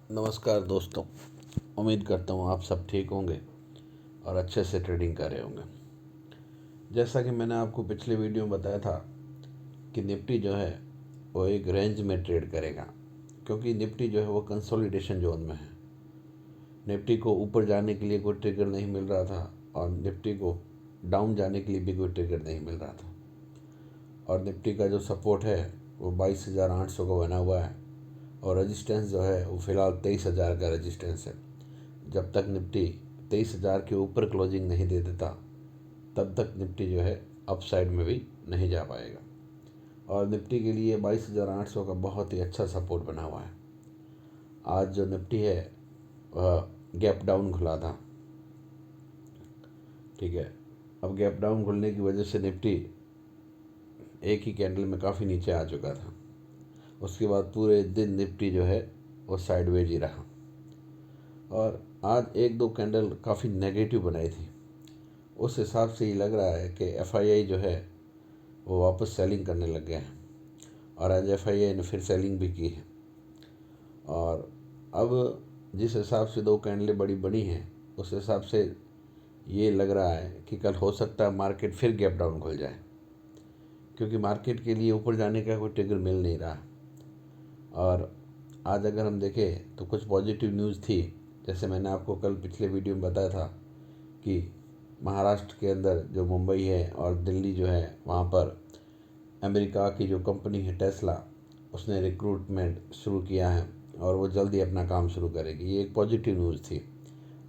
नमस्कार दोस्तों। उम्मीद करता हूँ आप सब ठीक होंगे और अच्छे से ट्रेडिंग कर रहे होंगे। जैसा कि मैंने आपको पिछले वीडियो में बताया था कि निफ्टी जो है वो एक रेंज में ट्रेड करेगा, क्योंकि निफ्टी जो है वो कंसोलिडेशन जोन में है। निफ्टी को ऊपर जाने के लिए कोई ट्रिगर नहीं मिल रहा था और निफ्टी को डाउन जाने के लिए भी कोई ट्रिगर नहीं मिल रहा था। और निफ्टी का जो सपोर्ट है वो 22,800 का बना हुआ है और रेजिस्टेंस जो है वो फ़िलहाल 23,000 का रेजिस्टेंस है। जब तक निफ्टी 23,000 के ऊपर क्लोजिंग नहीं दे देता तब तक निफ्टी जो है अपसाइड में भी नहीं जा पाएगा। और निफ्टी के लिए 22,800 का बहुत ही अच्छा सपोर्ट बना हुआ है। आज जो निफ्टी है वह गैप डाउन खुला था, ठीक है। अब गैप डाउन खुलने की वजह से निफ्टी एक ही कैंडल में काफ़ी नीचे आ चुका था। उसके बाद पूरे दिन निफ्टी जो है वो साइडवेज ही रहा और आज एक दो कैंडल काफ़ी नेगेटिव बनाई थी। उस हिसाब से ही लग रहा है कि एफआईआई जो है वो वापस सेलिंग करने लग गए हैं और आज एफआईआई ने फिर सेलिंग भी की है। और अब जिस हिसाब से दो कैंडलें बड़ी बड़ी हैं उस हिसाब से ये लग रहा है कि कल हो सकता है मार्केट फिर गैप डाउन खुल जाए, क्योंकि मार्केट के लिए ऊपर जाने का कोई ट्रिगर मिल नहीं रहा। और आज अगर हम देखें तो कुछ पॉजिटिव न्यूज़ थी। जैसे मैंने आपको कल पिछले वीडियो में बताया था कि महाराष्ट्र के अंदर जो मुंबई है और दिल्ली जो है वहाँ पर अमेरिका की जो कंपनी है टेस्ला, उसने रिक्रूटमेंट शुरू किया है और वो जल्दी अपना काम शुरू करेगी। ये एक पॉजिटिव न्यूज़ थी।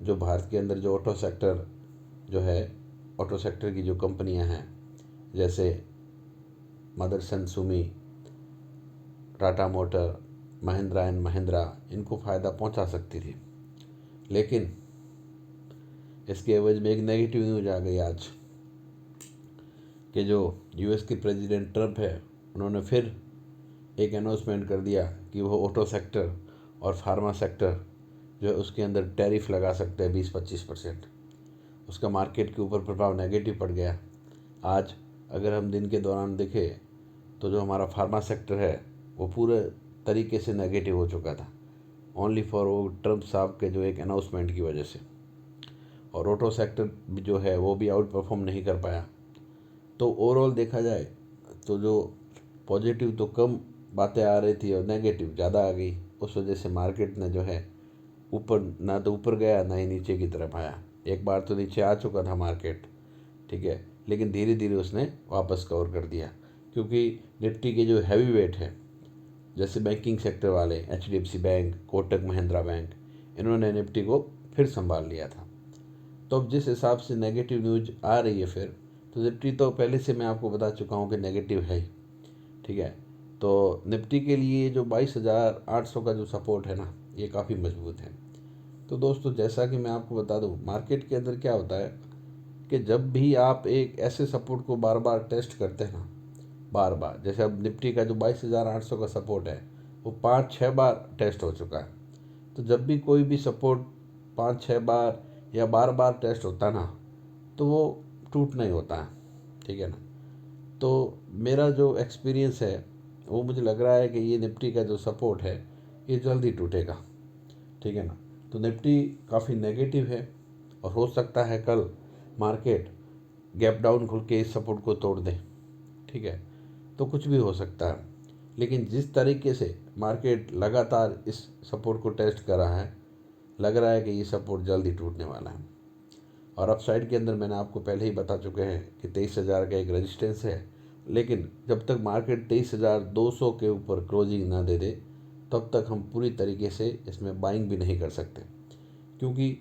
जो भारत के अंदर जो ऑटो सेक्टर जो है, ऑटो सेक्टर की जो कंपनियां हैं जैसे मदरसन सुमी, टाटा मोटर, महिंद्रा एंड महिंद्रा, इनको फ़ायदा पहुंचा सकती थी। लेकिन इसके एवज में एक नेगेटिव न्यूज आ गई आज कि जो यूएस के प्रेसिडेंट ट्रंप है उन्होंने फिर एक अनाउंसमेंट कर दिया कि वो ऑटो सेक्टर और फार्मा सेक्टर जो है उसके अंदर टैरिफ लगा सकते हैं 20-25%। उसका मार्केट के ऊपर प्रभाव नेगेटिव पड़ गया। आज अगर हम दिन के दौरान देखें तो जो हमारा फार्मा सेक्टर है वो पूरे तरीके से नेगेटिव हो चुका था, ओनली फॉर वो ट्रंप साहब के जो एक अनाउंसमेंट की वजह से। और ऑटो सेक्टर भी जो है वो भी आउट परफॉर्म नहीं कर पाया। तो ओवरऑल देखा जाए तो जो पॉजिटिव तो कम बातें आ रही थी और नेगेटिव ज़्यादा आ गई। उस वजह से मार्केट ने जो है ऊपर ना तो ऊपर गया ना ही नीचे की तरफ आया। एक बार तो नीचे आ चुका था मार्केट, ठीक है, लेकिन धीरे धीरे उसने वापस कवर कर दिया, क्योंकि निफ्टी के जो हैवी वेट है जैसे बैंकिंग सेक्टर वाले HDFC bank, Kotak Mahindra bank, इन्होंने निफ्टी को फिर संभाल लिया था। तो अब जिस हिसाब से नेगेटिव न्यूज आ रही है फिर, तो निफ्टी तो पहले से मैं आपको बता चुका हूँ कि नेगेटिव है ही, ठीक है। तो निफ्टी के लिए जो 22,800 का जो सपोर्ट है ना, ये काफ़ी मजबूत है। तो दोस्तों, जैसा कि मैं आपको बता दूं, मार्केट के अंदर क्या होता है कि जब भी आप एक ऐसे सपोर्ट को बार बार टेस्ट करते हैं ना, बार बार, जैसे अब निफ्टी का जो 22,800 का सपोर्ट है वो 5-6 बार टेस्ट हो चुका है। तो जब भी कोई भी सपोर्ट 5-6 बार या बार बार टेस्ट होता है ना, तो वो टूट नहीं होता है, ठीक है ना। तो मेरा जो एक्सपीरियंस है वो मुझे लग रहा है कि ये निफ्टी का जो सपोर्ट है ये जल्दी टूटेगा, ठीक है ना। तो निफ्टी काफ़ी नेगेटिव है और हो सकता है कल मार्केट गैप डाउन खुल के इस सपोर्ट को तोड़ दे, ठीक है। तो कुछ भी हो सकता है, लेकिन जिस तरीके से मार्केट लगातार इस सपोर्ट को टेस्ट कर रहा है, लग रहा है कि ये सपोर्ट जल्दी टूटने वाला है। और अपसाइड के अंदर मैंने आपको पहले ही बता चुके हैं कि 23,000 का एक रेजिस्टेंस है, लेकिन जब तक मार्केट 23,200 के ऊपर क्लोजिंग ना दे दे तब तक हम पूरी तरीके से इसमें बाइंग भी नहीं कर सकते, क्योंकि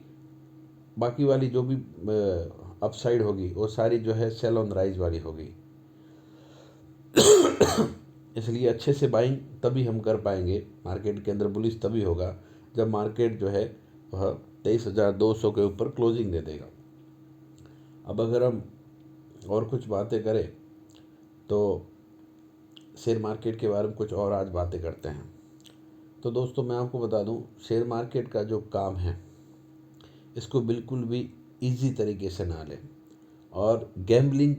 बाकी वाली जो भी अपसाइड होगी वो सारी जो है सेल ऑन राइज वाली होगी। इसलिए अच्छे से बाइंग तभी हम कर पाएंगे, मार्केट के अंदर बुलिश तभी होगा जब मार्केट जो है वह 23,200 के ऊपर क्लोजिंग दे देगा। अब अगर हम और कुछ बातें करें तो शेयर मार्केट के बारे में कुछ और आज बातें करते हैं। तो दोस्तों, मैं आपको बता दूं, शेयर मार्केट का जो काम है इसको बिल्कुल भी इजी तरीके से ना लें और गैम्बलिंग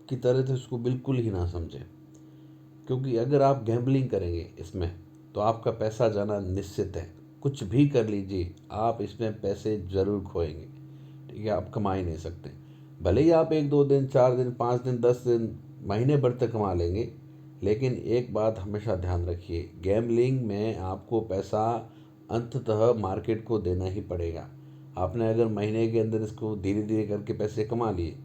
की तरह से इसको बिल्कुल ही ना समझें, क्योंकि अगर आप गैम्बलिंग करेंगे इसमें तो आपका पैसा जाना निश्चित है। कुछ भी कर लीजिए, आप इसमें पैसे ज़रूर खोएंगे। ठीक है, आप कमा ही नहीं सकते। भले ही आप 1-2 दिन, 4 दिन, 5 दिन, 10 दिन, महीने भर तक कमा लेंगे, लेकिन एक बात हमेशा ध्यान रखिए, गैम्बलिंग में आपको पैसा अंततः मार्केट को देना ही पड़ेगा। आपने अगर महीने के अंदर इसको धीरे धीरे करके पैसे कमा लिए,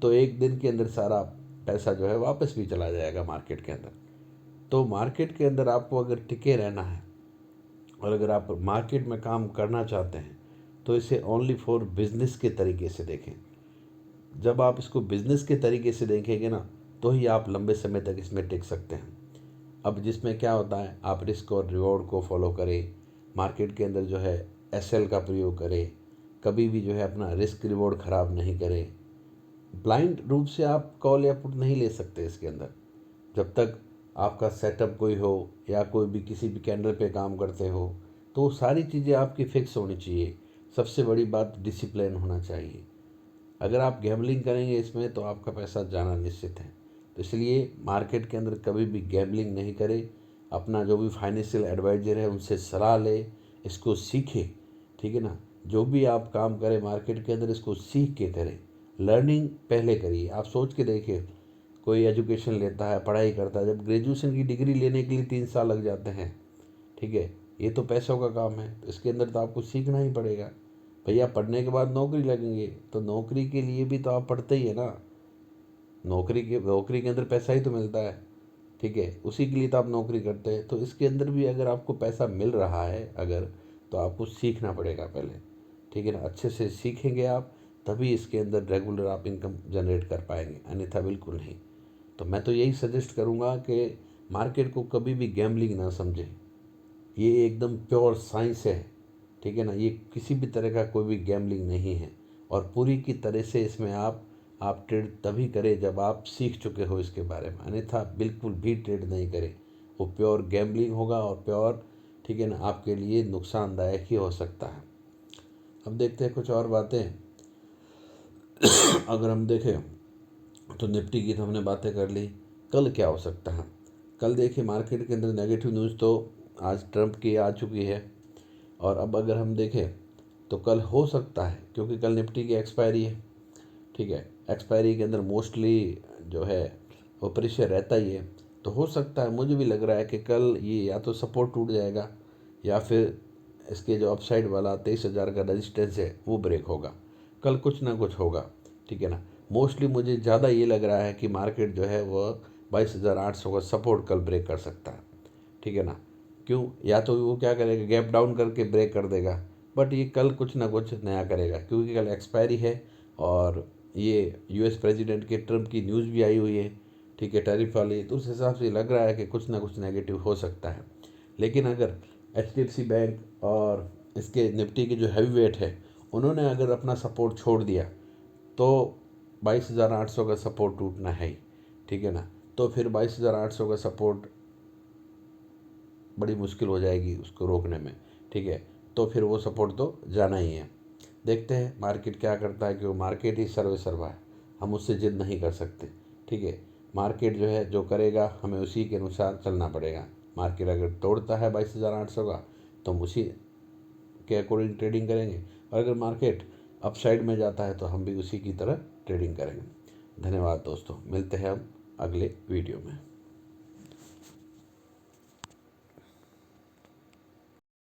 तो एक दिन के अंदर सारा पैसा जो है वापस भी चला जाएगा मार्केट के अंदर। तो मार्केट के अंदर आपको अगर टिके रहना है और अगर आप मार्केट में काम करना चाहते हैं, तो इसे ओनली फॉर बिजनेस के तरीके से देखें। जब आप इसको बिजनेस के तरीके से देखेंगे ना, तो ही आप लंबे समय तक इसमें टिक सकते हैं। अब जिसमें क्या होता है, आप रिस्क और रिवॉर्ड को फॉलो करें, मार्केट के अंदर जो है एसएल का प्रयोग करें, कभी भी जो है अपना रिस्क रिवॉर्ड ख़राब नहीं करें। ब्लाइंड रूप से आप कॉल या पुट नहीं ले सकते इसके अंदर। जब तक आपका सेटअप कोई हो या कोई भी किसी भी कैंडल पे काम करते हो, तो सारी चीज़ें आपकी फिक्स होनी चाहिए। सबसे बड़ी बात डिसिप्लिन होना चाहिए। अगर आप गैम्बलिंग करेंगे इसमें, तो आपका पैसा जाना निश्चित है। तो इसलिए मार्केट के अंदर कभी भी गैम्बलिंग नहीं करें। अपना जो भी फाइनेंशियल एडवाइज़र है उनसे सलाह ले, इसको सीखें। ठीक है ना, जो भी आप काम करें मार्केट के अंदर, इसको सीख के करें। लर्निंग पहले करिए। आप सोच के देखिए, कोई एजुकेशन लेता है, पढ़ाई करता है, जब ग्रेजुएशन की डिग्री लेने के लिए 3 साल लग जाते हैं। ठीक है, ये तो पैसों का काम है, तो इसके अंदर तो आपको सीखना ही पड़ेगा। भैया पढ़ने के बाद नौकरी लगेंगे, तो नौकरी के लिए भी तो आप पढ़ते ही है ना। नौकरी के अंदर पैसा ही तो मिलता है। ठीक है, उसी के लिए तो आप नौकरी करते हैं। तो इसके अंदर भी अगर आपको पैसा मिल रहा है अगर, तो आपको सीखना पड़ेगा पहले। ठीक है ना, अच्छे से सीखेंगे आप, तभी इसके अंदर रेगुलर आप इनकम जनरेट कर पाएंगे, अन्यथा बिल्कुल नहीं। तो मैं तो यही सजेस्ट करूँगा कि मार्केट को कभी भी गैम्बलिंग ना समझें। ये एकदम प्योर साइंस है। ठीक है ना, ये किसी भी तरह का कोई भी गैम्बलिंग नहीं है। और पूरी की तरह से इसमें आप ट्रेड तभी करें जब आप सीख चुके हो इसके बारे में, अन्यथा बिल्कुल भी ट्रेड नहीं करें। वो प्योर गैम्बलिंग होगा और प्योर, ठीक है ना, आपके लिए नुकसानदायक ही हो सकता है। अब देखते हैं कुछ और बातें। अगर हम देखें तो निफ्टी की तो हमने बातें कर ली। कल क्या हो सकता है? कल देखिए मार्केट के अंदर नेगेटिव न्यूज़ तो आज ट्रंप की आ चुकी है। और अब अगर हम देखें तो कल हो सकता है, क्योंकि कल निफ्टी की एक्सपायरी है। ठीक है, एक्सपायरी के अंदर मोस्टली जो है वो प्रेशर रहता ही है। तो हो सकता है, मुझे भी लग रहा है कि कल ये या तो सपोर्ट टूट जाएगा, या फिर इसके जो अपसाइड वाला 23,000 का रेजिस्टेंस है वो ब्रेक होगा। कल कुछ ना कुछ होगा। ठीक है ना, मोस्टली मुझे ज़्यादा ये लग रहा है कि मार्केट जो है वह 22,800 का सपोर्ट कल ब्रेक कर सकता है। ठीक है ना, क्यों? या तो वो क्या करेगा, गैप डाउन करके ब्रेक कर देगा, बट ये कल कुछ ना कुछ नया करेगा, क्योंकि कल एक्सपायरी है। और ये यूएस प्रेसिडेंट के ट्रम्प की न्यूज़ भी आई हुई है। ठीक है, टैरिफ वाली, तो उस हिसाब से लग रहा है कि कुछ ना कुछ नेगेटिव हो सकता है। लेकिन अगर एचडीएफसी बैंक और इसके निफ्टी के जो हैवी वेट है, उन्होंने अगर अपना सपोर्ट छोड़ दिया, तो 22,800 का सपोर्ट टूटना है ही। ठीक है ना, तो फिर 22,800 का सपोर्ट बड़ी मुश्किल हो जाएगी उसको रोकने में। ठीक है, तो फिर वो सपोर्ट तो जाना ही है। देखते हैं मार्केट क्या करता है, कि वो मार्केट ही सर्वे सर्वा है, हम उससे जिद नहीं कर सकते। ठीक है, मार्केट जो है जो करेगा हमें उसी के अनुसार चलना पड़ेगा। मार्केट अगर तोड़ता है 22,800 का, तो हम उसी के अकॉर्डिंग ट्रेडिंग करेंगे। और अगर मार्केट अपसाइड में जाता है, तो हम भी उसी की तरह ट्रेडिंग करेंगे। धन्यवाद दोस्तों, मिलते हैं हम अगले वीडियो में।